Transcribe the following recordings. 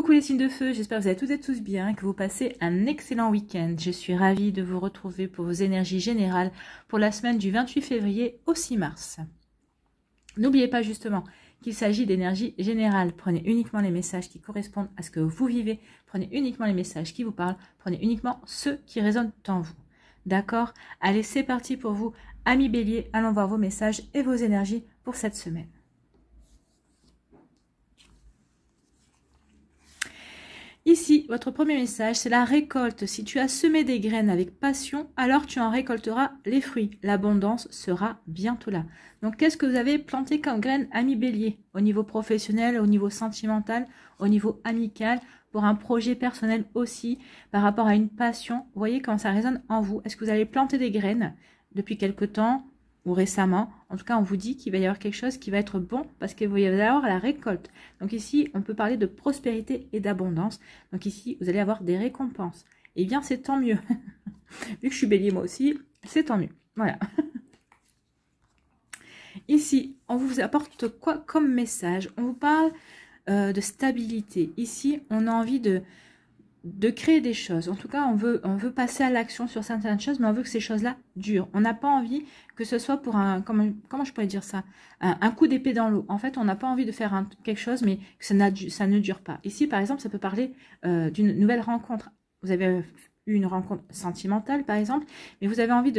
Coucou les signes de feu, j'espère que vous allez toutes et tous bien, que vous passez un excellent week-end. Je suis ravie de vous retrouver pour vos énergies générales pour la semaine du 28 février au 6 mars. N'oubliez pas justement qu'il s'agit d'énergie générale. Prenez uniquement les messages qui correspondent à ce que vous vivez. Prenez uniquement les messages qui vous parlent. Prenez uniquement ceux qui résonnent en vous. D'accord? Allez, c'est parti pour vous. Amis Bélier, allons voir vos messages et vos énergies pour cette semaine. Ici, votre premier message, c'est la récolte. Si tu as semé des graines avec passion, alors tu en récolteras les fruits. L'abondance sera bientôt là. Donc, qu'est-ce que vous avez planté comme graines, amis Bélier? Au niveau professionnel, au niveau sentimental, au niveau amical, pour un projet personnel aussi, par rapport à une passion. Vous voyez comment ça résonne en vous. Est-ce que vous avez planté des graines depuis quelque temps ou récemment? En tout cas, on vous dit qu'il va y avoir quelque chose qui va être bon parce qu'il va y avoir la récolte. Donc ici, on peut parler de prospérité et d'abondance. Donc ici, vous allez avoir des récompenses. Eh bien, c'est tant mieux. Vu que je suis Bélier moi aussi, c'est tant mieux. Voilà. Ici, on vous apporte quoi comme message? On vous parle de stabilité. Ici, on a envie de créer des choses. En tout cas, on veut passer à l'action sur certaines choses, mais on veut que ces choses-là durent. On n'a pas envie que ce soit pour un, comment je pourrais dire ça, un coup d'épée dans l'eau. En fait, on n'a pas envie de faire quelque chose, mais que ça ne dure pas. Ici, par exemple, ça peut parler d'une nouvelle rencontre. Vous avez eu une rencontre sentimentale, par exemple, mais vous avez envie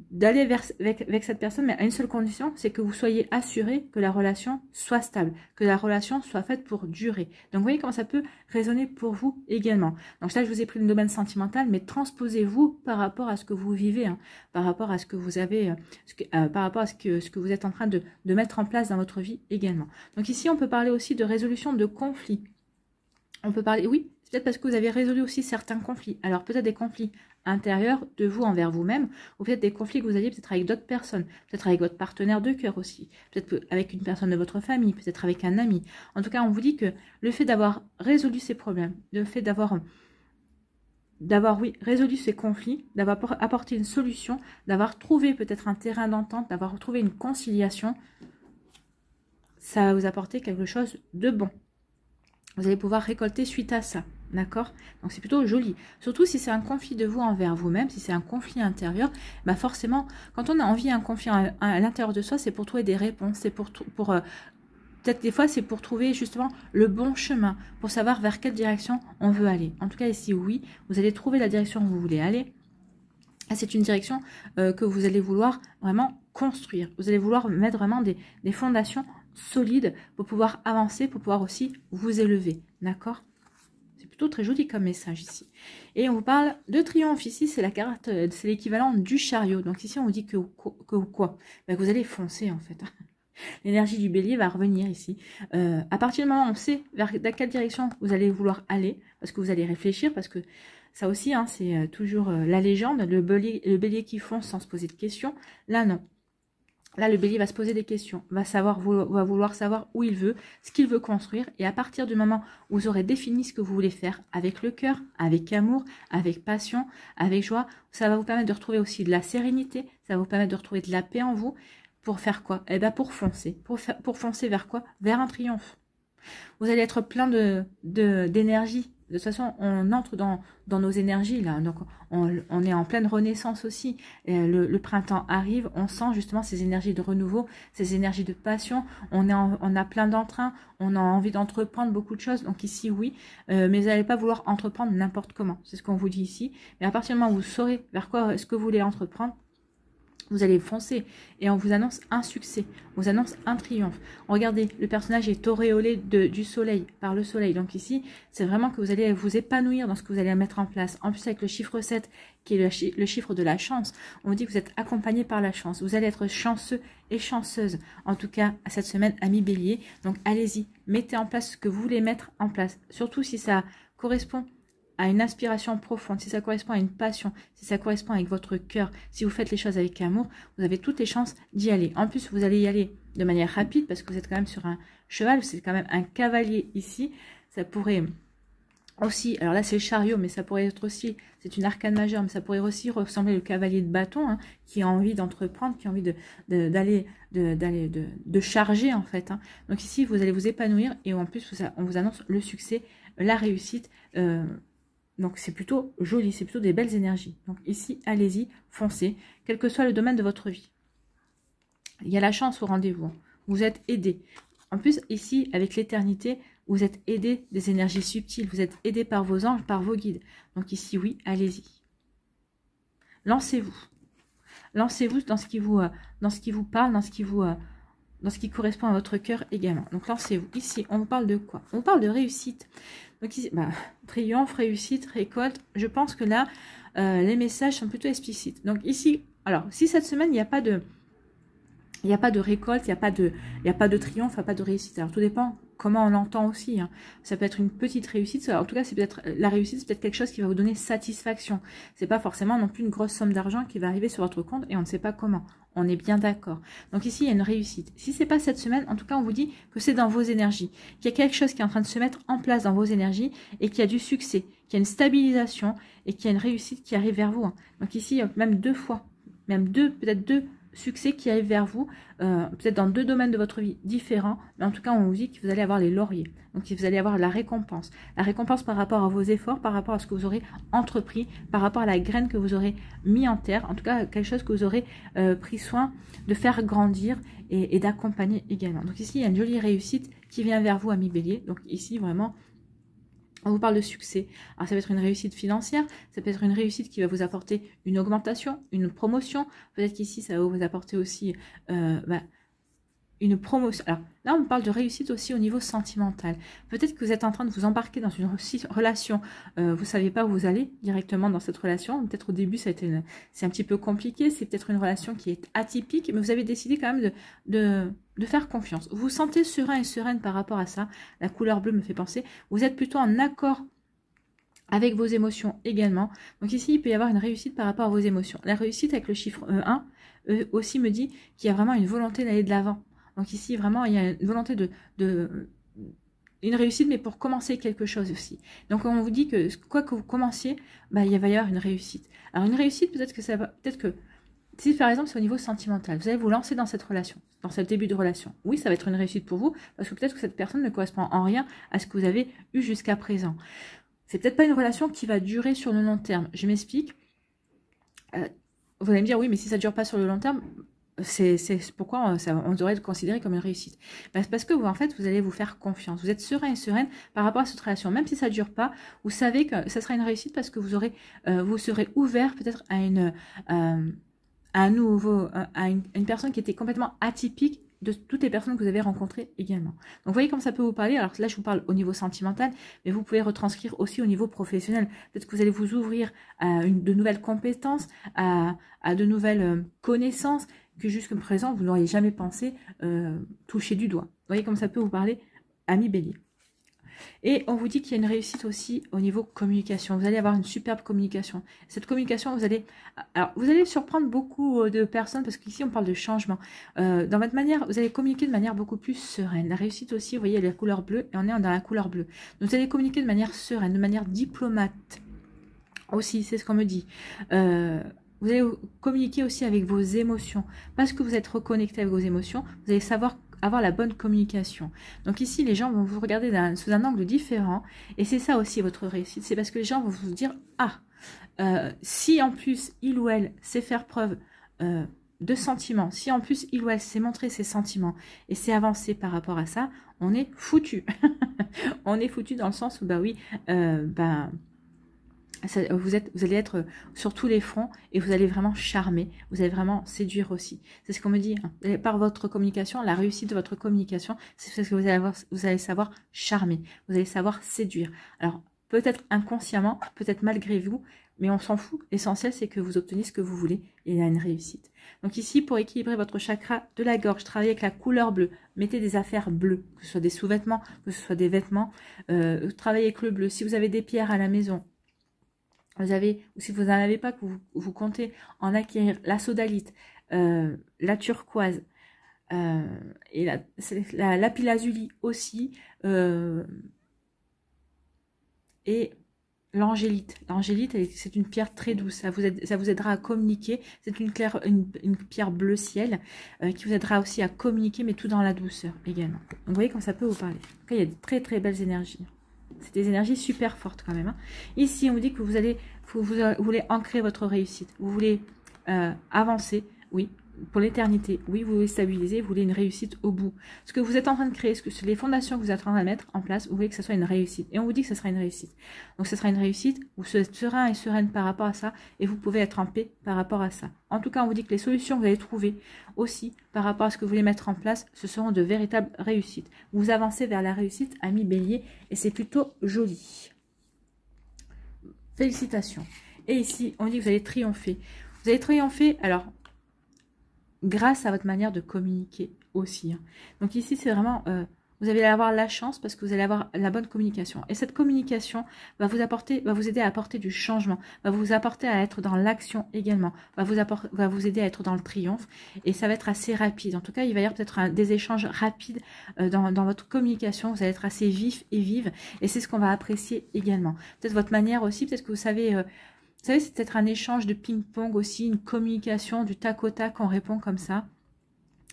d'aller avec cette personne, mais à une seule condition, c'est que vous soyez assuré que la relation soit stable, que la relation soit faite pour durer. Donc, vous voyez comment ça peut résonner pour vous également. Donc, là, je vous ai pris le domaine sentimental, mais transposez-vous par rapport à ce que vous vivez, hein, par rapport à ce que vous avez, par rapport à ce que vous êtes en train de mettre en place dans votre vie également. Donc, ici, on peut parler aussi de résolution de conflits. On peut parler, oui, c'est peut-être parce que vous avez résolu aussi certains conflits. Alors, peut-être des conflits intérieurs de vous envers vous-même, ou peut-être des conflits que vous aviez peut-être avec d'autres personnes, peut-être avec votre partenaire de cœur aussi, peut-être avec une personne de votre famille, peut-être avec un ami. En tout cas, on vous dit que le fait d'avoir résolu ces problèmes, le fait d'avoir oui, résolu ces conflits, d'avoir apporté une solution, d'avoir trouvé peut-être un terrain d'entente, d'avoir trouvé une conciliation, ça va vous apporter quelque chose de bon. Vous allez pouvoir récolter suite à ça, d'accord? Donc c'est plutôt joli. Surtout si c'est un conflit de vous envers vous-même, si c'est un conflit intérieur, bah forcément, quand on a envie d'un conflit à l'intérieur de soi, c'est pour trouver des réponses, c'est pour peut-être des fois c'est pour trouver justement le bon chemin, pour savoir vers quelle direction on veut aller. En tout cas ici, oui, vous allez trouver la direction où vous voulez aller. C'est une direction que vous allez vouloir vraiment construire. Vous allez vouloir mettre vraiment des fondations solide pour pouvoir avancer, pour pouvoir aussi vous élever, d'accord? C'est plutôt très joli comme message ici. Et on vous parle de triomphe ici, c'est la carte, c'est l'équivalent du chariot. Donc ici on vous dit que quoi? Ben, que vous allez foncer en fait. L'énergie du bélier va revenir ici. À partir du moment où on sait vers quelle direction vous allez vouloir aller, parce que vous allez réfléchir, parce que ça aussi, hein, c'est toujours la légende, le bélier qui fonce sans se poser de questions. Là non. Là, le bélier va se poser des questions, va vouloir savoir où il veut, ce qu'il veut construire. Et à partir du moment où vous aurez défini ce que vous voulez faire avec le cœur, avec amour, avec passion, avec joie, ça va vous permettre de retrouver aussi de la sérénité, ça va vous permettre de retrouver de la paix en vous. Pour faire quoi? Eh bien, pour foncer. Pour foncer vers quoi? Vers un triomphe. Vous allez être plein d'énergie. De toute façon, on entre dans nos énergies, là. Donc, on est en pleine renaissance aussi. Le printemps arrive, on sent justement ces énergies de renouveau, ces énergies de passion. On a plein d'entrain, on a envie d'entreprendre beaucoup de choses. Donc ici, oui, mais vous n'allez pas vouloir entreprendre n'importe comment. C'est ce qu'on vous dit ici. Mais à partir du moment où vous saurez vers quoi est-ce que vous voulez entreprendre, vous allez foncer et on vous annonce un succès, on vous annonce un triomphe. Regardez, le personnage est auréolé du soleil, par le soleil. Donc ici, c'est vraiment que vous allez vous épanouir dans ce que vous allez mettre en place. En plus, avec le chiffre 7, qui est le chiffre de la chance, on vous dit que vous êtes accompagné par la chance. Vous allez être chanceux et chanceuse, en tout cas, à cette semaine, amis bélier. Donc allez-y, mettez en place ce que vous voulez mettre en place. Surtout si ça correspond à une inspiration profonde, si ça correspond à une passion, si ça correspond avec votre cœur, si vous faites les choses avec amour, vous avez toutes les chances d'y aller. En plus, vous allez y aller de manière rapide parce que vous êtes quand même sur un cheval, c'est quand même un cavalier ici. Ça pourrait Aussi, alors là c'est le chariot, mais ça pourrait être aussi, c'est une arcane majeure, mais ça pourrait aussi ressembler au cavalier de bâton, hein, qui a envie d'entreprendre, qui a envie de charger en fait. Hein. Donc ici, vous allez vous épanouir et en plus, on vous annonce le succès, la réussite. Donc c'est plutôt joli, c'est plutôt des belles énergies. Donc ici, allez-y, foncez, quel que soit le domaine de votre vie. Il y a la chance au rendez-vous, vous êtes aidé. En plus, ici, avec l'éternité, vous êtes aidé des énergies subtiles, vous êtes aidé par vos anges, par vos guides. Donc ici, oui, allez-y. Lancez-vous. Lancez-vous dans ce qui vous parle, dans ce qui correspond à votre cœur également. Donc lancez-vous. Ici, on vous parle de quoi? On parle de réussite. Donc ici, triomphe, réussite, récolte. Je pense que là, les messages sont plutôt explicites. Donc ici, alors, si cette semaine, il n'y a pas de... Il n'y a pas de récolte, il n'y a pas de triomphe, il n'y a pas de réussite. Alors tout dépend comment on l'entend aussi. Hein. Ça peut être une petite réussite. Alors, en tout cas, c'est peut-être la réussite, c'est peut-être quelque chose qui va vous donner satisfaction. C'est pas forcément non plus une grosse somme d'argent qui va arriver sur votre compte et on ne sait pas comment. On est bien d'accord. Donc ici, il y a une réussite. Si c'est pas cette semaine, en tout cas, on vous dit que c'est dans vos énergies, qu'il y a quelque chose qui est en train de se mettre en place dans vos énergies et qu'il y a du succès, qu'il y a une stabilisation et qu'il y a une réussite qui arrive vers vous. Hein. Donc ici, même deux fois, même peut-être deux succès qui arrive vers vous, peut-être dans deux domaines de votre vie différents, mais en tout cas on vous dit que vous allez avoir les lauriers, donc vous allez avoir la récompense par rapport à vos efforts, par rapport à ce que vous aurez entrepris, par rapport à la graine que vous aurez mis en terre, en tout cas quelque chose que vous aurez pris soin de faire grandir et d'accompagner également. Donc ici il y a une jolie réussite qui vient vers vous, ami Bélier. Donc ici vraiment on vous parle de succès. Alors, ça peut être une réussite financière, ça peut être une réussite qui va vous apporter une augmentation, une promotion. Peut-être qu'ici, ça va vous apporter aussi une promotion. Alors, là, on parle de réussite aussi au niveau sentimental. Peut-être que vous êtes en train de vous embarquer dans une relation. Vous ne savez pas où vous allez directement dans cette relation. Peut-être au début, c'est un petit peu compliqué. C'est peut-être une relation qui est atypique, mais vous avez décidé quand même de faire confiance. Vous vous sentez serein et sereine par rapport à ça. La couleur bleue me fait penser. Vous êtes plutôt en accord avec vos émotions également. Donc ici, il peut y avoir une réussite par rapport à vos émotions. La réussite avec le chiffre 1 aussi me dit qu'il y a vraiment une volonté d'aller de l'avant. Donc ici, vraiment, il y a une volonté une réussite, mais pour commencer quelque chose aussi. Donc on vous dit que quoi que vous commenciez, il va y avoir une réussite. Alors une réussite, peut-être que si par exemple c'est au niveau sentimental, vous allez vous lancer dans cette relation, dans ce début de relation. Oui, ça va être une réussite pour vous, parce que peut-être que cette personne ne correspond en rien à ce que vous avez eu jusqu'à présent. C'est peut-être pas une relation qui va durer sur le long terme. Je m'explique. Vous allez me dire, oui, mais si ça ne dure pas sur le long terme, c'est pourquoi on devrait le considérer comme une réussite. Parce que vous, en fait, vous allez vous faire confiance. Vous êtes serein et sereine par rapport à cette relation. Même si ça ne dure pas, vous savez que ça sera une réussite parce que vous serez ouvert peut-être à une personne qui était complètement atypique de toutes les personnes que vous avez rencontrées également. Donc, vous voyez comme ça peut vous parler. Alors là, je vous parle au niveau sentimental, mais vous pouvez retranscrire aussi au niveau professionnel. Peut-être que vous allez vous ouvrir à de nouvelles compétences, à de nouvelles connaissances que jusqu'à présent, vous n'auriez jamais pensé toucher du doigt. Vous voyez comme ça peut vous parler, ami Bélier. Et on vous dit qu'il y a une réussite aussi au niveau communication. Vous allez avoir une superbe communication. Cette communication, vous allez surprendre beaucoup de personnes parce qu'ici, on parle de changement. Dans votre manière, vous allez communiquer de manière beaucoup plus sereine. La réussite aussi, vous voyez, la couleur bleue et on est dans la couleur bleue. Donc, vous allez communiquer de manière sereine, de manière diplomate. Aussi, c'est ce qu'on me dit. Vous allez communiquer aussi avec vos émotions. Parce que vous êtes reconnecté avec vos émotions, vous allez savoir avoir la bonne communication. Donc ici, les gens vont vous regarder sous un angle différent. Et c'est ça aussi votre réussite. C'est parce que les gens vont vous dire, si en plus, il ou elle sait faire preuve de sentiments, si en plus, il ou elle sait montrer ses sentiments et sait avancer par rapport à ça, on est foutu. On est foutu dans le sens où, vous allez être sur tous les fronts et vous allez vraiment charmer, vous allez vraiment séduire aussi. C'est ce qu'on me dit, hein. Par votre communication, la réussite de votre communication, c'est ce que vous allez savoir charmer, vous allez savoir séduire. Alors, peut-être inconsciemment, peut-être malgré vous, mais on s'en fout. L'essentiel, c'est que vous obteniez ce que vous voulez et il y a une réussite. Donc ici, pour équilibrer votre chakra de la gorge, travaillez avec la couleur bleue. Mettez des affaires bleues, que ce soit des sous-vêtements, que ce soit des vêtements. Travaillez avec le bleu. Si vous avez des pierres à la maison, ou si vous n'en avez pas, que vous comptez en acquérir la sodalite, la turquoise, et la lapis lazuli aussi, et l'angélite. L'angélite, c'est une pierre très douce. Ça vous aidera à communiquer. C'est une pierre bleu ciel qui vous aidera aussi à communiquer, mais tout dans la douceur également. Donc, vous voyez comme ça peut vous parler. En tout cas, il y a de très très belles énergies. C'est des énergies super fortes quand même. Hein. Ici, on vous dit que vous voulez ancrer votre réussite. Vous voulez avancer, oui, pour l'éternité. Oui, vous voulez stabiliser, vous voulez une réussite au bout. Ce que vous êtes en train de créer, les fondations que vous êtes en train de mettre en place, vous voulez que ce soit une réussite. Et on vous dit que ce sera une réussite. Donc, ce sera une réussite, vous êtes serein et sereine par rapport à ça, et vous pouvez être en paix par rapport à ça. En tout cas, on vous dit que les solutions que vous allez trouver aussi par rapport à ce que vous voulez mettre en place, ce seront de véritables réussites. Vous avancez vers la réussite, ami Bélier, et c'est plutôt joli. Félicitations. Et ici, on dit que vous allez triompher. Vous allez triompher, alors, grâce à votre manière de communiquer aussi. Hein. Donc ici, c'est vraiment, vous allez avoir la chance parce que vous allez avoir la bonne communication. Et cette communication va vous aider à apporter du changement, va vous apporter à être dans l'action également, va vous aider à être dans le triomphe. Et ça va être assez rapide. En tout cas, il va y avoir peut-être des échanges rapides dans votre communication. Vous allez être assez vif et vive. Et c'est ce qu'on va apprécier également. Peut-être votre manière aussi, peut-être que vous savez... Vous savez, c'est peut-être un échange de ping-pong aussi, une communication du tac au tac, on répond comme ça.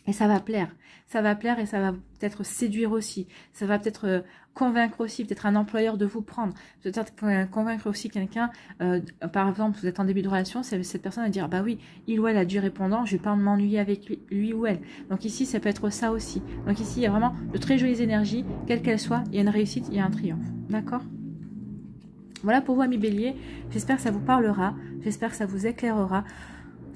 Et ça va plaire. Ça va plaire et ça va peut-être séduire aussi. Ça va peut-être convaincre aussi, peut-être un employeur de vous prendre. Peut-être convaincre aussi quelqu'un, par exemple, vous êtes en début de relation, cette personne va dire, bah oui, il ou elle a du répondant, je vais pas m'ennuyer avec lui ou elle. Donc ici, ça peut être ça aussi. Donc ici, il y a vraiment de très jolies énergies, quelles qu'elles soient. Il y a une réussite, il y a un triomphe. D'accord ? Voilà pour vous, amis Bélier. J'espère que ça vous parlera. J'espère que ça vous éclairera.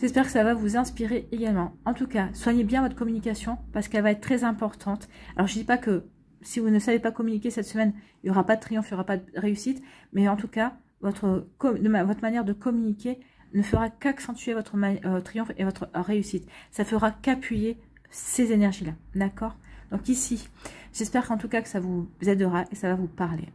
J'espère que ça va vous inspirer également. En tout cas, soignez bien votre communication parce qu'elle va être très importante. Alors, je ne dis pas que si vous ne savez pas communiquer cette semaine, il n'y aura pas de triomphe, il n'y aura pas de réussite. Mais en tout cas, votre manière de communiquer ne fera qu'accentuer votre triomphe et votre réussite. Ça fera qu'appuyer ces énergies-là. D'accord ? Donc ici, j'espère qu'en tout cas que ça vous aidera et ça va vous parler.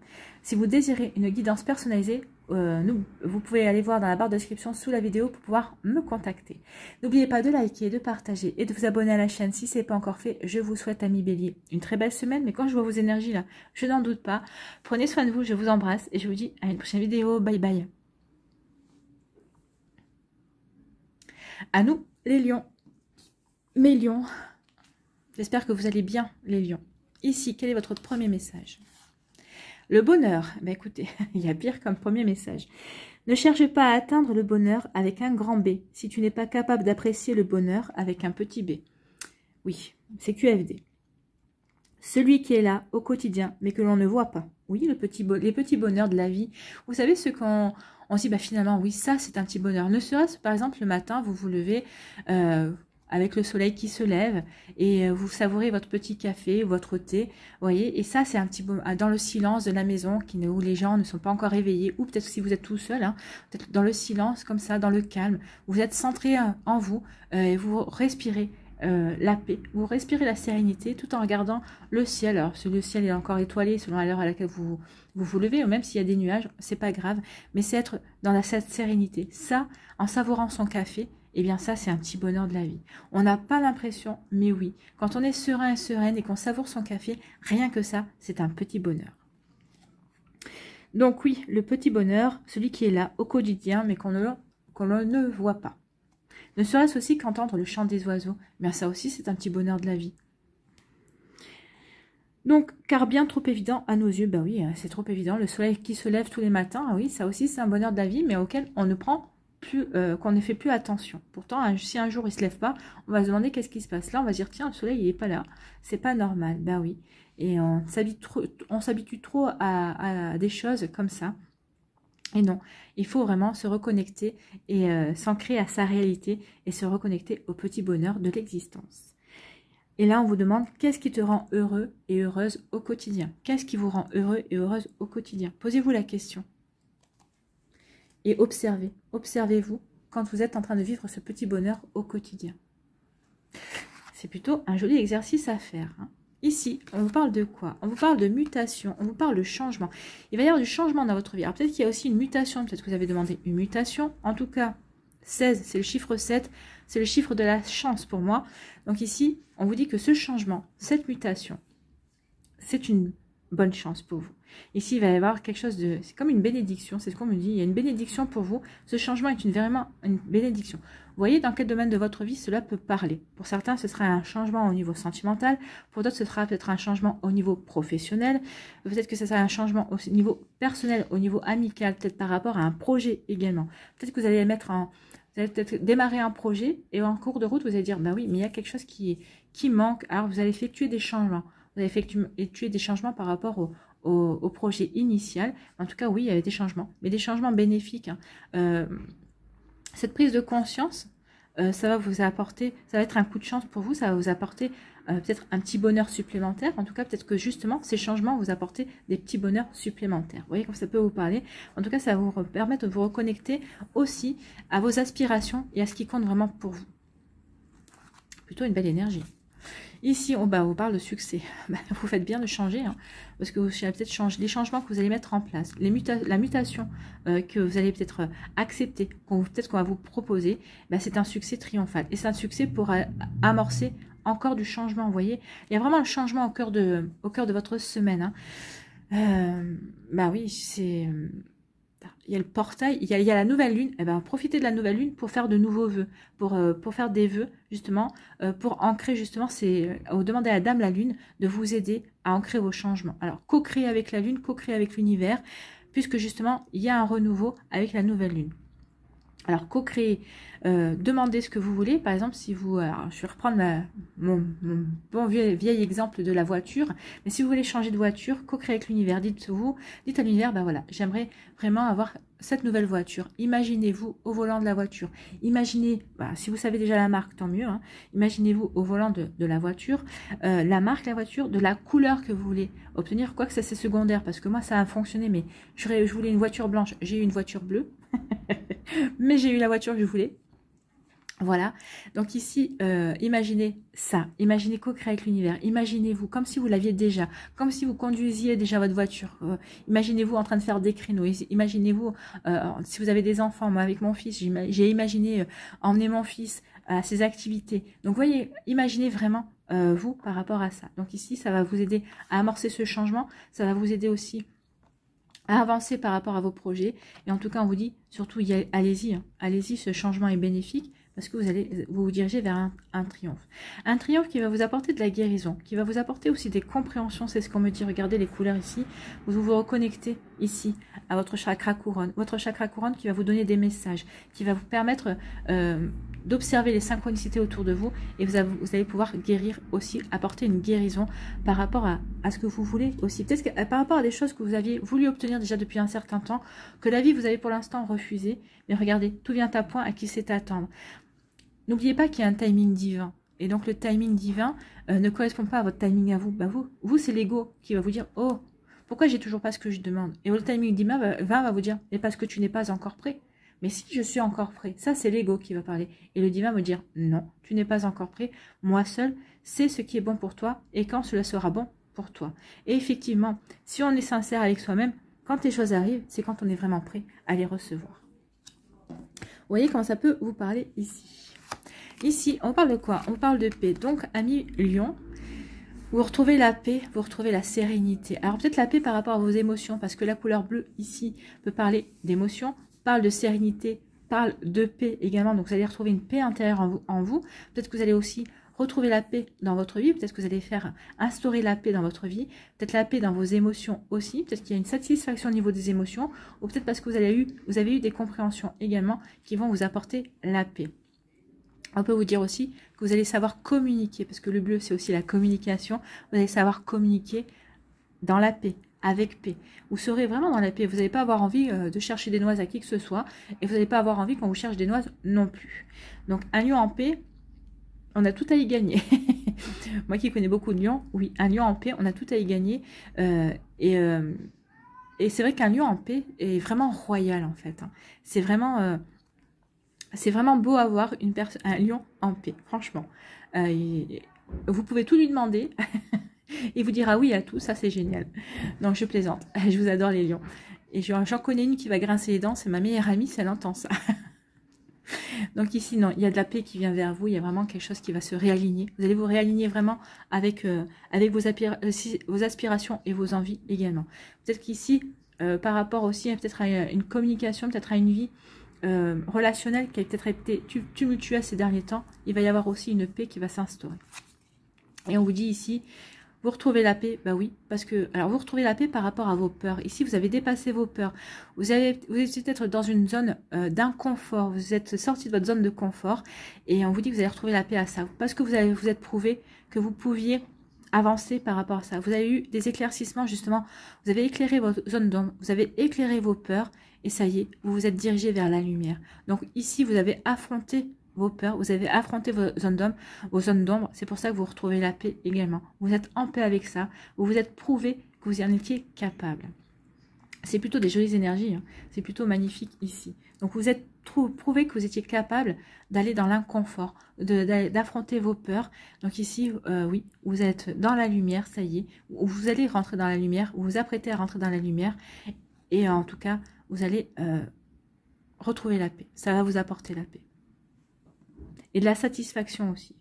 Si vous désirez une guidance personnalisée, vous pouvez aller voir dans la barre de description sous la vidéo pour pouvoir me contacter. N'oubliez pas de liker, de partager et de vous abonner à la chaîne si ce n'est pas encore fait. Je vous souhaite, amis Bélier, une très belle semaine. Mais quand je vois vos énergies là, je n'en doute pas. Prenez soin de vous, je vous embrasse et je vous dis à une prochaine vidéo. Bye bye. À nous, les lions. Mes lions. J'espère que vous allez bien, les lions. Ici, quel est votre premier message? Le bonheur. Ben écoutez, il y a pire comme premier message. Ne cherche pas à atteindre le bonheur avec un grand B, si tu n'es pas capable d'apprécier le bonheur avec un petit B. Oui, c'est QFD. Celui qui est là au quotidien, mais que l'on ne voit pas. Oui, les petits bonheurs de la vie. Vous savez, ce qu'on se dit, bah, finalement, oui, ça, c'est un petit bonheur. Ne serait-ce, par exemple, le matin, vous vous levez avec le soleil qui se lève et vous savourez votre petit café, votre thé, vous voyez, et ça, c'est un petit bonheur. Dans le silence de la maison, où les gens ne sont pas encore réveillés, ou peut-être si vous êtes tout seul, hein, peut-être dans le silence, comme ça, dans le calme, vous êtes centré en vous et vous respirez la paix, vous respirez la sérénité tout en regardant le ciel. Alors si le ciel est encore étoilé selon l'heure à laquelle vous levez, ou même s'il y a des nuages, c'est pas grave, mais c'est être dans cette sérénité. Ça, en savourant son café, eh bien ça c'est un petit bonheur de la vie. On n'a pas l'impression, mais oui, quand on est serein et sereine et qu'on savoure son café, rien que ça, c'est un petit bonheur. Donc oui, le petit bonheur, celui qui est là au quotidien, mais qu'on ne voit pas. Ne serait-ce aussi qu'entendre le chant des oiseaux. Mais ça aussi, c'est un petit bonheur de la vie. Donc, car bien trop évident à nos yeux, ben oui, c'est trop évident. Le soleil qui se lève tous les matins, oui, ça aussi, c'est un bonheur de la vie, mais auquel on ne prend plus, qu'on ne fait plus attention. Pourtant, si un jour il se lève pas, on va se demander qu'est-ce qui se passe. Là, on va se dire, tiens, le soleil, il est pas là. C'est pas normal. Ben oui. Et on s'habitue trop à des choses comme ça. Et non, il faut vraiment se reconnecter et s'ancrer à sa réalité et se reconnecter au petit bonheur de l'existence. Et là, on vous demande, qu'est-ce qui te rend heureux et heureuse au quotidien? Qu'est-ce qui vous rend heureux et heureuse au quotidien? Posez-vous la question. Et observez. Observez-vous quand vous êtes en train de vivre ce petit bonheur au quotidien. C'est plutôt un joli exercice à faire, hein. Ici, on vous parle de quoi? On vous parle de mutation, on vous parle de changement. Il va y avoir du changement dans votre vie. Alors peut-être qu'il y a aussi une mutation, peut-être que vous avez demandé une mutation. En tout cas, 16, c'est le chiffre 7, c'est le chiffre de la chance pour moi. Donc ici, on vous dit que ce changement, cette mutation, c'est une bonne chance pour vous. Ici, il va y avoir quelque chose de... C'est comme une bénédiction, c'est ce qu'on me dit. Il y a une bénédiction pour vous. Ce changement est vraiment une bénédiction. Vous voyez dans quel domaine de votre vie cela peut parler. Pour certains, ce sera un changement au niveau sentimental. Pour d'autres, ce sera peut-être un changement au niveau professionnel. Peut-être que ce sera un changement au niveau personnel, au niveau amical, peut-être par rapport à un projet également. Peut-être que vous allez mettre en... Vous allez peut-être démarrer un projet et en cours de route, vous allez dire, bah oui, mais il y a quelque chose qui manque. Alors, vous allez effectuer des changements. Vous allez effectuer des changements par rapport au projet initial. En tout cas, oui, il y avait des changements, mais des changements bénéfiques. Hein. Cette prise de conscience, ça va vous apporter, ça va être un coup de chance pour vous, ça va vous apporter peut-être un petit bonheur supplémentaire. En tout cas, peut-être que justement, ces changements vont vous apporter des petits bonheurs supplémentaires. Vous voyez comme ça peut vous parler. En tout cas, ça va vous permettre de vous reconnecter aussi à vos aspirations et à ce qui compte vraiment pour vous. Plutôt une belle énergie. Ici, on vous parle de succès. Vous faites bien de changer, hein, parce que vous allez peut-être changer les changements que vous allez mettre en place, la mutation que vous allez peut-être accepter, peut-être qu'on va vous proposer. C'est un succès triomphal. Et c'est un succès pour amorcer encore du changement. Vous voyez, il y a vraiment le changement au cœur de votre semaine. Hein. Oui, c'est... Il y a le portail, il y a la nouvelle lune. Profitez de la nouvelle lune pour faire de nouveaux vœux, pour faire des vœux justement, pour ancrer justement, vous demandez à la dame la lune de vous aider à ancrer vos changements. Alors co-créer avec la lune, co-créer avec l'univers, puisque justement il y a un renouveau avec la nouvelle lune. Alors co-créer, demandez ce que vous voulez. Par exemple, si vous, je vais reprendre mon bon vieil exemple de la voiture, mais si vous voulez changer de voiture, co-créer avec l'univers, dites à l'univers, voilà, j'aimerais vraiment avoir cette nouvelle voiture. Imaginez-vous au volant de la voiture. Imaginez, si vous savez déjà la marque, tant mieux. Hein, imaginez-vous au volant de la voiture, la marque, la voiture, de la couleur que vous voulez obtenir. Quoique ça c'est secondaire, parce que moi ça a fonctionné, mais je voulais une voiture blanche, j'ai eu une voiture bleue. Mais j'ai eu la voiture que je voulais. Voilà, donc ici, imaginez ça, imaginez co-créer avec l'univers, imaginez-vous comme si vous l'aviez déjà, comme si vous conduisiez déjà votre voiture, imaginez-vous en train de faire des créneaux, imaginez-vous, si vous avez des enfants, moi avec mon fils, j'ai imaginé emmener mon fils à ses activités, donc vous voyez, imaginez vraiment vous par rapport à ça, donc ici ça va vous aider à amorcer ce changement, ça va vous aider aussi à avancer par rapport à vos projets, et en tout cas on vous dit, surtout allez-y, hein, allez-y, ce changement est bénéfique, parce que vous allez vous diriger vers un triomphe. Un triomphe qui va vous apporter de la guérison, qui va vous apporter aussi des compréhensions, c'est ce qu'on me dit, regardez les couleurs ici, vous vous reconnectez ici à votre chakra couronne qui va vous donner des messages, qui va vous permettre d'observer les synchronicités autour de vous, et vous allez pouvoir guérir aussi, apporter une guérison par rapport à ce que vous voulez aussi, peut-être que par rapport à des choses que vous aviez voulu obtenir déjà depuis un certain temps, que la vie vous avez pour l'instant refusé, mais regardez, tout vient à point à qui c'est attendre. N'oubliez pas qu'il y a un timing divin. Et donc, le timing divin ne correspond pas à votre timing à vous. Vous c'est l'ego qui va vous dire « Oh, pourquoi j'ai toujours pas ce que je demande ?» Et le timing divin va vous dire « Mais parce que tu n'es pas encore prêt. » Mais si je suis encore prêt, ça c'est l'ego qui va parler. Et le divin va me dire « Non, tu n'es pas encore prêt. Moi seul, c'est ce qui est bon pour toi et quand cela sera bon pour toi. » Et effectivement, si on est sincère avec soi-même, quand les choses arrivent, c'est quand on est vraiment prêt à les recevoir. Vous voyez comment ça peut vous parler ici. Ici, on parle de quoi? On parle de paix. Donc, amis Lion, vous retrouvez la paix, vous retrouvez la sérénité. Alors, peut-être la paix par rapport à vos émotions, parce que la couleur bleue, ici, peut parler d'émotions, parle de sérénité, parle de paix également. Donc, vous allez retrouver une paix intérieure en vous. Peut-être que vous allez aussi retrouver la paix dans votre vie. Peut-être que vous allez faire instaurer la paix dans votre vie. Peut-être la paix dans vos émotions aussi. Peut-être qu'il y a une satisfaction au niveau des émotions. Ou peut-être parce que vous avez eu des compréhensions également qui vont vous apporter la paix. On peut vous dire aussi que vous allez savoir communiquer, parce que le bleu, c'est aussi la communication. Vous allez savoir communiquer dans la paix, avec paix. Vous serez vraiment dans la paix. Vous n'allez pas avoir envie de chercher des noises à qui que ce soit. Et vous n'allez pas avoir envie qu'on vous cherche des noises non plus. Donc, un lion en paix, on a tout à y gagner. Moi qui connais beaucoup de lions, oui, un lion en paix, on a tout à y gagner. Et c'est vrai qu'un lion en paix est vraiment royal, en fait. Hein. C'est vraiment beau à voir un lion en paix, franchement. Vous pouvez tout lui demander. Il vous dira oui à tout, ça c'est génial. Donc je plaisante, je vous adore les lions. Et j'en connais une qui va grincer les dents, c'est ma meilleure amie, si elle entend ça. Donc ici, non, il y a de la paix qui vient vers vous. Il y a vraiment quelque chose qui va se réaligner. Vous allez vous réaligner vraiment avec, avec vos aspirations et vos envies également. Peut-être qu'ici, par rapport aussi peut-être à une communication, peut-être à une vie relationnelle qui a peut-être été tumultueuse ces derniers temps, il va y avoir aussi une paix qui va s'instaurer. Et on vous dit ici, vous retrouvez la paix, bah oui, parce que, alors vous retrouvez la paix par rapport à vos peurs. Ici, vous avez dépassé vos peurs. Vous êtes peut-être dans une zone d'inconfort. Vous êtes sorti de votre zone de confort et on vous dit que vous allez retrouver la paix à ça. Parce que vous êtes prouvé que vous pouviez avancer par rapport à ça. Vous avez eu des éclaircissements, justement. Vous avez éclairé votre zone d'ombre. Vous avez éclairé vos peurs et ça y est, vous vous êtes dirigé vers la lumière. Donc ici, vous avez affronté vos peurs, vous avez affronté vos zones d'ombre, c'est pour ça que vous retrouvez la paix également. Vous êtes en paix avec ça, vous vous êtes prouvé que vous en étiez capable. C'est plutôt des jolies énergies, hein. C'est plutôt magnifique ici. Donc vous êtes prouvé que vous étiez capable d'aller dans l'inconfort, d'affronter vos peurs. Donc ici, oui, vous êtes dans la lumière, ça y est, vous allez rentrer dans la lumière, vous vous apprêtez à rentrer dans la lumière, et en tout cas, vous allez retrouver la paix. Ça va vous apporter la paix. Et de la satisfaction aussi.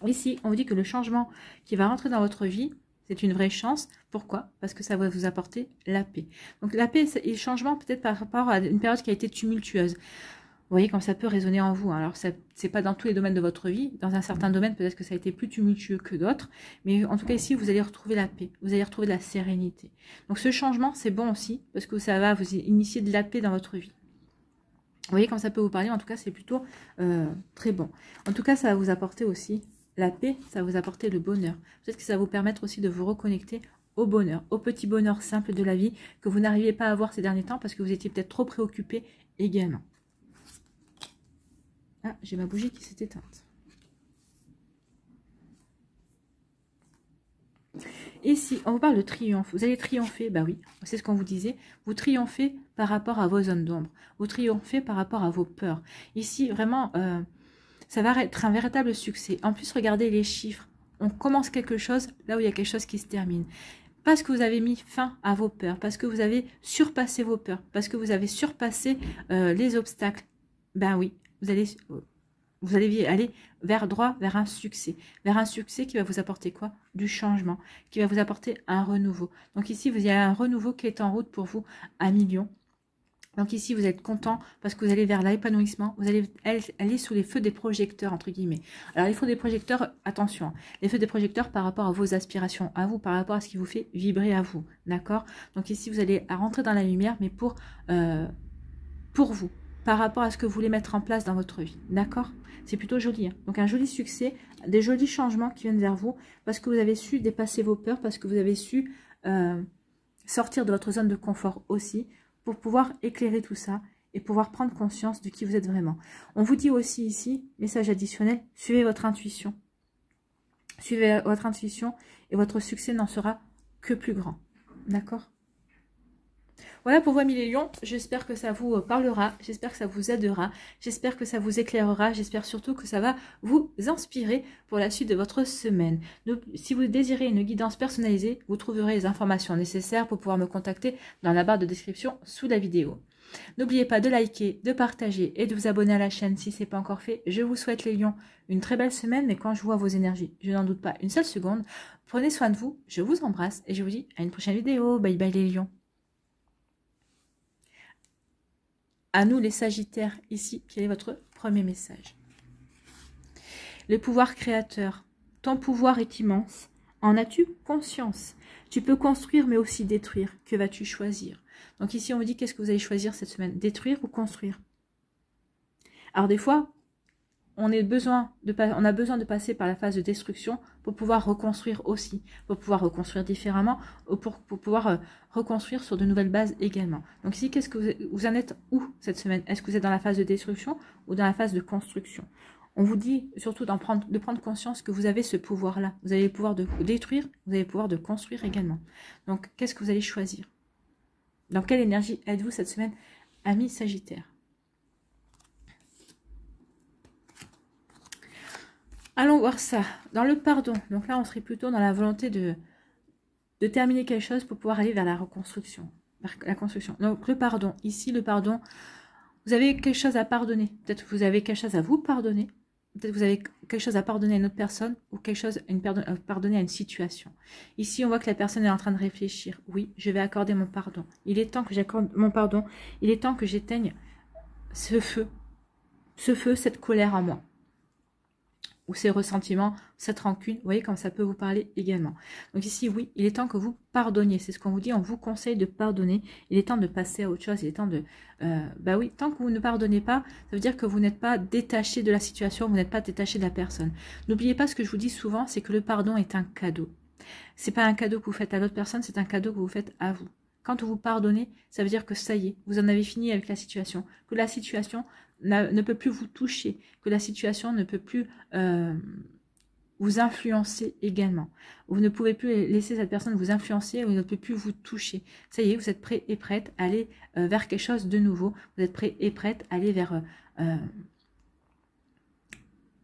Ici, on vous dit que le changement qui va rentrer dans votre vie, c'est une vraie chance. Pourquoi? Parce que ça va vous apporter la paix. Donc la paix et le changement peut-être par rapport à une période qui a été tumultueuse. Vous voyez comme ça peut résonner en vous. Alors, c'est pas dans tous les domaines de votre vie. Dans un certain domaine, peut-être que ça a été plus tumultueux que d'autres. Mais en tout cas, ici, vous allez retrouver la paix. Vous allez retrouver de la sérénité. Donc ce changement, c'est bon aussi, parce que ça va vous initier de la paix dans votre vie. Vous voyez comme ça peut vous parler, en tout cas c'est plutôt très bon. En tout cas ça va vous apporter aussi la paix, ça va vous apporter le bonheur. Peut-être que ça va vous permettre aussi de vous reconnecter au bonheur, au petit bonheur simple de la vie que vous n'arriviez pas à avoir ces derniers temps parce que vous étiez peut-être trop préoccupé également. Ah, j'ai ma bougie qui s'est éteinte. Ici, on vous parle de triomphe. Vous allez triompher, bah oui, c'est ce qu'on vous disait. Vous triomphez par rapport à vos zones d'ombre. Vous triomphez par rapport à vos peurs. Ici, vraiment, ça va être un véritable succès. En plus, regardez les chiffres. On commence quelque chose là où il y a quelque chose qui se termine. Parce que vous avez mis fin à vos peurs, parce que vous avez surpassé vos peurs, parce que vous avez surpassé les obstacles. Ben oui, vous allez aller vers un succès qui va vous apporter quoi? Du changement, qui va vous apporter un renouveau. Donc ici, vous avez un renouveau qui est en route pour vous à millions. Donc ici, vous êtes content parce que vous allez vers l'épanouissement, vous allez aller sous les feux des projecteurs, entre guillemets. Alors les feux des projecteurs, attention, les feux des projecteurs par rapport à vos aspirations, à vous, par rapport à ce qui vous fait vibrer à vous, d'accord? Donc ici, vous allez rentrer dans la lumière, mais pour vous, par rapport à ce que vous voulez mettre en place dans votre vie, d'accord? C'est plutôt joli, hein. Donc un joli succès, des jolis changements qui viennent vers vous, parce que vous avez su dépasser vos peurs, parce que vous avez su sortir de votre zone de confort aussi, pour pouvoir éclairer tout ça et pouvoir prendre conscience de qui vous êtes vraiment. On vous dit aussi ici, message additionnel, suivez votre intuition. Suivez votre intuition et votre succès n'en sera que plus grand, d'accord? Voilà pour vous, amis les lions, j'espère que ça vous parlera, j'espère que ça vous aidera, j'espère que ça vous éclairera, j'espère surtout que ça va vous inspirer pour la suite de votre semaine. Donc, si vous désirez une guidance personnalisée, vous trouverez les informations nécessaires pour pouvoir me contacter dans la barre de description sous la vidéo. N'oubliez pas de liker, de partager et de vous abonner à la chaîne si ce n'est pas encore fait. Je vous souhaite les lions une très belle semaine, mais quand je vois vos énergies, je n'en doute pas une seule seconde. Prenez soin de vous, je vous embrasse et je vous dis à une prochaine vidéo. Bye bye les lions. À nous les Sagittaires, ici, quel est votre premier message? Le pouvoir créateur. Ton pouvoir est immense. En as-tu conscience? Tu peux construire mais aussi détruire. Que vas-tu choisir? Donc ici, on vous dit qu'est-ce que vous allez choisir cette semaine? Détruire ou construire? Alors des fois, on a besoin de passer par la phase de destruction pour pouvoir reconstruire aussi, pour pouvoir reconstruire différemment, ou pour pouvoir reconstruire sur de nouvelles bases également. Donc ici, qu'est-ce que vous en êtes où cette semaine? Est-ce que vous êtes dans la phase de destruction ou dans la phase de construction? On vous dit surtout de prendre conscience que vous avez ce pouvoir-là. Vous avez le pouvoir de détruire, vous avez le pouvoir de construire également. Donc, qu'est-ce que vous allez choisir? Dans quelle énergie êtes-vous cette semaine, amis Sagittaires? Allons voir ça. Dans le pardon. Donc là, on serait plutôt dans la volonté de terminer quelque chose pour pouvoir aller vers la reconstruction. La construction. Donc le pardon. Ici, le pardon, vous avez quelque chose à pardonner. Peut-être que vous avez quelque chose à vous pardonner. Peut-être que vous avez quelque chose à pardonner à une autre personne ou quelque chose à pardonner à une situation. Ici, on voit que la personne est en train de réfléchir. Oui, je vais accorder mon pardon. Il est temps que j'accorde mon pardon. Il est temps que j'éteigne ce feu, cette colère en moi. Ou ces ressentiments, cette rancune, vous voyez comme ça peut vous parler également. Donc ici, oui, il est temps que vous pardonniez. C'est ce qu'on vous dit, on vous conseille de pardonner. Il est temps de passer à autre chose, il est temps de... bah oui, tant que vous ne pardonnez pas, ça veut dire que vous n'êtes pas détaché de la situation, vous n'êtes pas détaché de la personne. N'oubliez pas ce que je vous dis souvent, c'est que le pardon est un cadeau. C'est pas un cadeau que vous faites à l'autre personne, c'est un cadeau que vous faites à vous. Quand vous pardonnez, ça veut dire que ça y est, vous en avez fini avec la situation, que la situation ne peut plus vous toucher, que la situation ne peut plus vous influencer également. Vous ne pouvez plus laisser cette personne vous influencer, vous ne pouvez plus vous toucher. Ça y est, vous êtes prêt et prête à aller vers quelque chose de nouveau. Vous êtes prêt et prête à aller vers...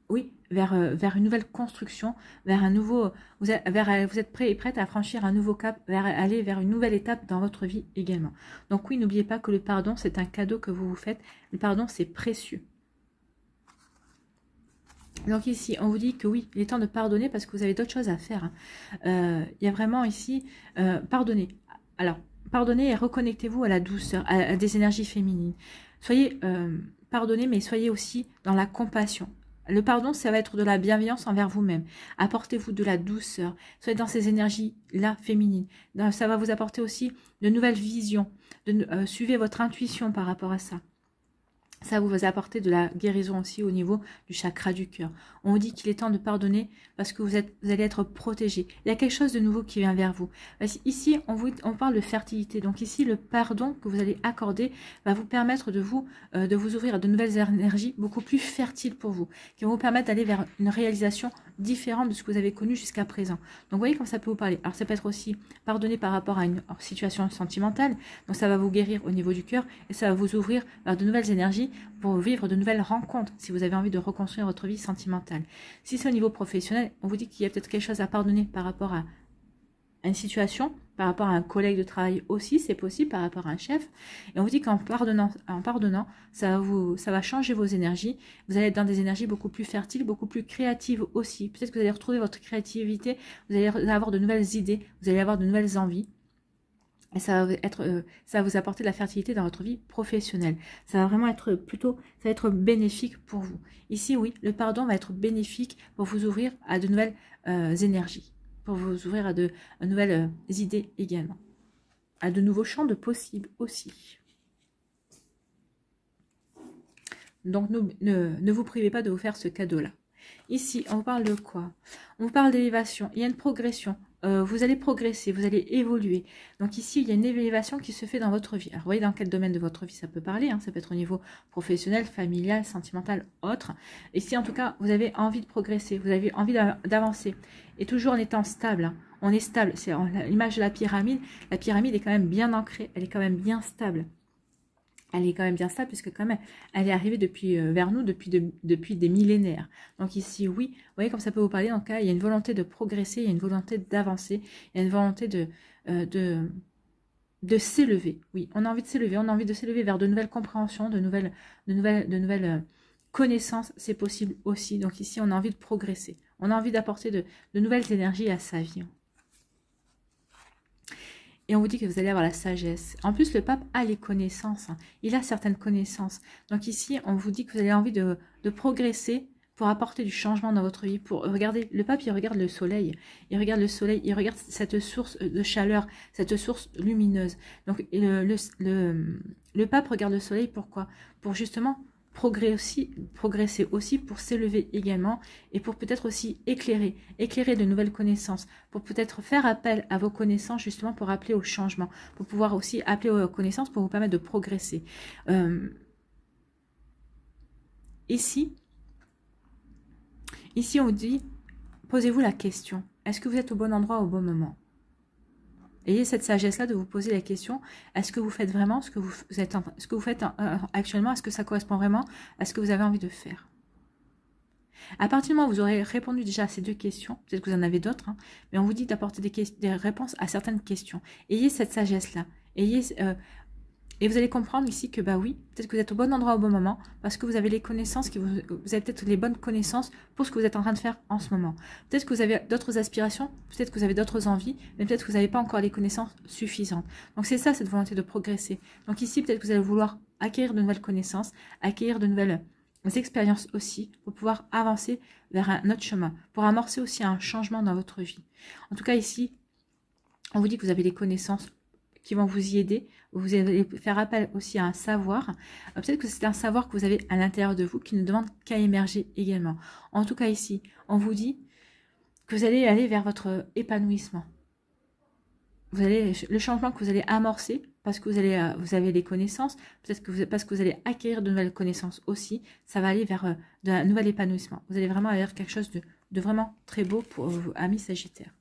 oui, vers une nouvelle construction, vers un nouveau... Vous êtes prêt et prête à franchir un nouveau cap, aller vers une nouvelle étape dans votre vie également. Donc oui, n'oubliez pas que le pardon, c'est un cadeau que vous vous faites. Le pardon, c'est précieux. Donc ici, on vous dit que oui, il est temps de pardonner parce que vous avez d'autres choses à faire. Il y a vraiment ici, pardonner. Alors, pardonnez et reconnectez-vous à la douceur, à des énergies féminines. Soyez, pardonnez, mais soyez aussi dans la compassion. Le pardon, ça va être de la bienveillance envers vous-même. Apportez-vous de la douceur. Soyez dans ces énergies-là féminines. Ça va vous apporter aussi de nouvelles visions. Suivez votre intuition par rapport à ça. Ça va vous apporter de la guérison aussi au niveau du chakra du cœur. On vous dit qu'il est temps de pardonner parce que vous allez être protégé. Il y a quelque chose de nouveau qui vient vers vous. Ici, on parle de fertilité. Donc ici, le pardon que vous allez accorder va vous permettre de vous ouvrir à de nouvelles énergies beaucoup plus fertiles pour vous, qui vont vous permettre d'aller vers une réalisation différente de ce que vous avez connu jusqu'à présent. Donc vous voyez comme ça peut vous parler. Alors ça peut être aussi pardonner par rapport à une situation sentimentale. Donc ça va vous guérir au niveau du cœur et ça va vous ouvrir vers de nouvelles énergies pour vivre de nouvelles rencontres si vous avez envie de reconstruire votre vie sentimentale. Si c'est au niveau professionnel, on vous dit qu'il y a peut-être quelque chose à pardonner par rapport à une situation, par rapport à un collègue de travail aussi, c'est possible, par rapport à un chef. Et on vous dit qu'en pardonnant, ça va changer vos énergies. Vous allez être dans des énergies beaucoup plus fertiles, beaucoup plus créatives aussi. Peut-être que vous allez retrouver votre créativité, vous allez avoir de nouvelles idées, vous allez avoir de nouvelles envies. Et ça va vous apporter de la fertilité dans votre vie professionnelle. Ça va vraiment être ça va être bénéfique pour vous. Ici, oui, le pardon va être bénéfique pour vous ouvrir à de nouvelles énergies, pour vous ouvrir à de nouvelles idées également, à de nouveaux champs de possibles aussi. Donc, ne vous privez pas de vous faire ce cadeau-là. Ici, on vous parle de quoi? On vous parle d'élévation. Il y a une progression. Vous allez progresser, vous allez évoluer. Donc ici, il y a une élévation qui se fait dans votre vie. Alors, vous voyez dans quel domaine de votre vie ça peut parler. Ça peut être au niveau professionnel, familial, sentimental, autre. Ici, en tout cas, vous avez envie de progresser, vous avez envie d'avancer. Et toujours en étant stable. On est stable. C'est l'image de la pyramide. La pyramide est quand même bien ancrée. Elle est quand même bien stable. Elle est quand même bien stable puisque quand même elle est arrivée vers nous depuis des millénaires. Donc ici, oui, vous voyez comme ça peut vous parler. Donc là, il y a une volonté de progresser, il y a une volonté d'avancer, il y a une volonté de s'élever. Oui, on a envie de s'élever, on a envie de s'élever vers de nouvelles compréhensions, de nouvelles connaissances, c'est possible aussi. Donc ici, on a envie de progresser, on a envie d'apporter de nouvelles énergies à sa vie. Et on vous dit que vous allez avoir la sagesse. En plus, le pape a les connaissances. Il a certaines connaissances. Donc ici, on vous dit que vous avez envie de progresser pour apporter du changement dans votre vie. Pour regarder, le pape, il regarde le soleil. Il regarde le soleil, il regarde cette source de chaleur, cette source lumineuse. Donc le pape regarde le soleil, pourquoi? Pour justement progresser aussi, pour s'élever également et pour peut-être aussi éclairer de nouvelles connaissances, pour peut-être faire appel à vos connaissances justement pour appeler au changement, pour pouvoir aussi appeler aux connaissances pour vous permettre de progresser. Ici on vous dit, posez-vous la question, est-ce que vous êtes au bon endroit au bon moment? Ayez cette sagesse-là de vous poser la question, est-ce que vous faites vraiment ce que vous faites actuellement, est-ce que ça correspond vraiment à ce que vous avez envie de faire? À partir du moment où vous aurez répondu déjà à ces deux questions, peut-être que vous en avez d'autres, mais on vous dit d'apporter des réponses à certaines questions. Ayez cette sagesse-là, Et vous allez comprendre ici que, bah oui, peut-être que vous êtes au bon endroit au bon moment, parce que vous avez les connaissances, vous avez peut-être les bonnes connaissances pour ce que vous êtes en train de faire en ce moment. Peut-être que vous avez d'autres aspirations, peut-être que vous avez d'autres envies, mais peut-être que vous n'avez pas encore les connaissances suffisantes. Donc c'est ça, cette volonté de progresser. Donc ici, peut-être que vous allez vouloir acquérir de nouvelles connaissances, acquérir de nouvelles expériences aussi, pour pouvoir avancer vers un autre chemin, pour amorcer aussi un changement dans votre vie. En tout cas ici, on vous dit que vous avez les connaissances qui vont vous y aider, vous allez faire appel aussi à un savoir, peut-être que c'est un savoir que vous avez à l'intérieur de vous qui ne demande qu'à émerger également. En tout cas ici, on vous dit que vous allez aller vers votre épanouissement. Le changement que vous allez amorcer, parce que vous avez des connaissances, peut-être que parce que vous allez acquérir de nouvelles connaissances aussi, ça va aller vers un nouvel épanouissement. Vous allez vraiment aller vers quelque chose de vraiment très beau pour vous, amis Sagittaires.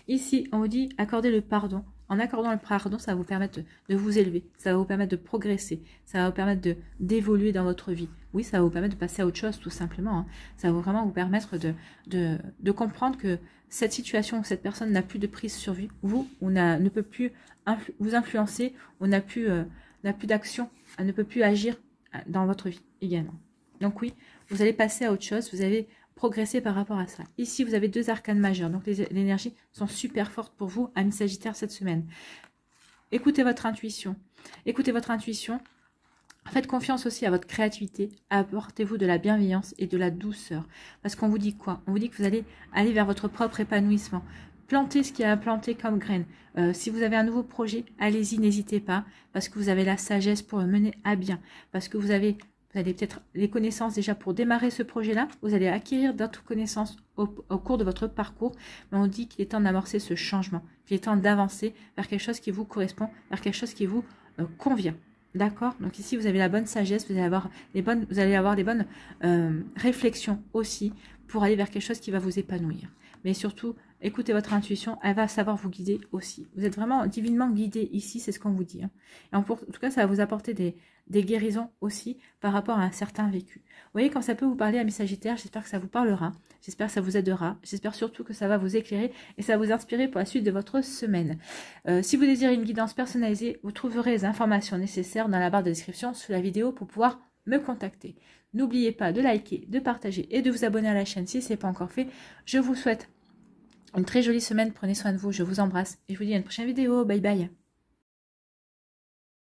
Ici, on vous dit accorder le pardon. En accordant le pardon, ça va vous permettre de vous élever, ça va vous permettre de progresser, ça va vous permettre d'évoluer dans votre vie. Oui, ça va vous permettre de passer à autre chose, tout simplement. Hein. Ça va vraiment vous permettre de comprendre que cette situation, cette personne n'a plus de prise sur vous, ou ne peut plus vous influencer, ou n'a plus d'action, ne peut plus agir dans votre vie également. Donc oui, vous allez passer à autre chose, vous allez progresser par rapport à ça. Ici, vous avez 2 arcanes majeures, donc les énergies sont super fortes pour vous, amis Sagittaire, cette semaine. Écoutez votre intuition. Écoutez votre intuition. Faites confiance aussi à votre créativité. Apportez-vous de la bienveillance et de la douceur. Parce qu'on vous dit quoi? On vous dit que vous allez aller vers votre propre épanouissement. Plantez ce qui a planté comme graine. Si vous avez un nouveau projet, allez-y, n'hésitez pas. Parce que vous avez la sagesse pour le mener à bien. Parce que vous avez peut-être les connaissances déjà pour démarrer ce projet-là. Vous allez acquérir d'autres connaissances au cours de votre parcours. Mais on dit qu'il est temps d'amorcer ce changement. Qu'il est temps d'avancer vers quelque chose qui vous correspond, vers quelque chose qui vous convient. D'accord? Donc ici, vous avez la bonne sagesse, vous allez avoir les bonnes réflexions aussi pour aller vers quelque chose qui va vous épanouir. Mais surtout, écoutez votre intuition, elle va savoir vous guider aussi. Vous êtes vraiment divinement guidé ici, c'est ce qu'on vous dit. Hein. Et en tout cas, ça va vous apporter des guérisons aussi par rapport à un certain vécu. Vous voyez, quand ça peut vous parler, amis Sagittaires, j'espère que ça vous parlera, j'espère que ça vous aidera, j'espère surtout que ça va vous éclairer et ça va vous inspirer pour la suite de votre semaine. Si vous désirez une guidance personnalisée, vous trouverez les informations nécessaires dans la barre de description sous la vidéo pour pouvoir me contacter. N'oubliez pas de liker, de partager et de vous abonner à la chaîne si ce n'est pas encore fait. Je vous souhaite une très jolie semaine, prenez soin de vous, je vous embrasse et je vous dis à une prochaine vidéo, bye bye.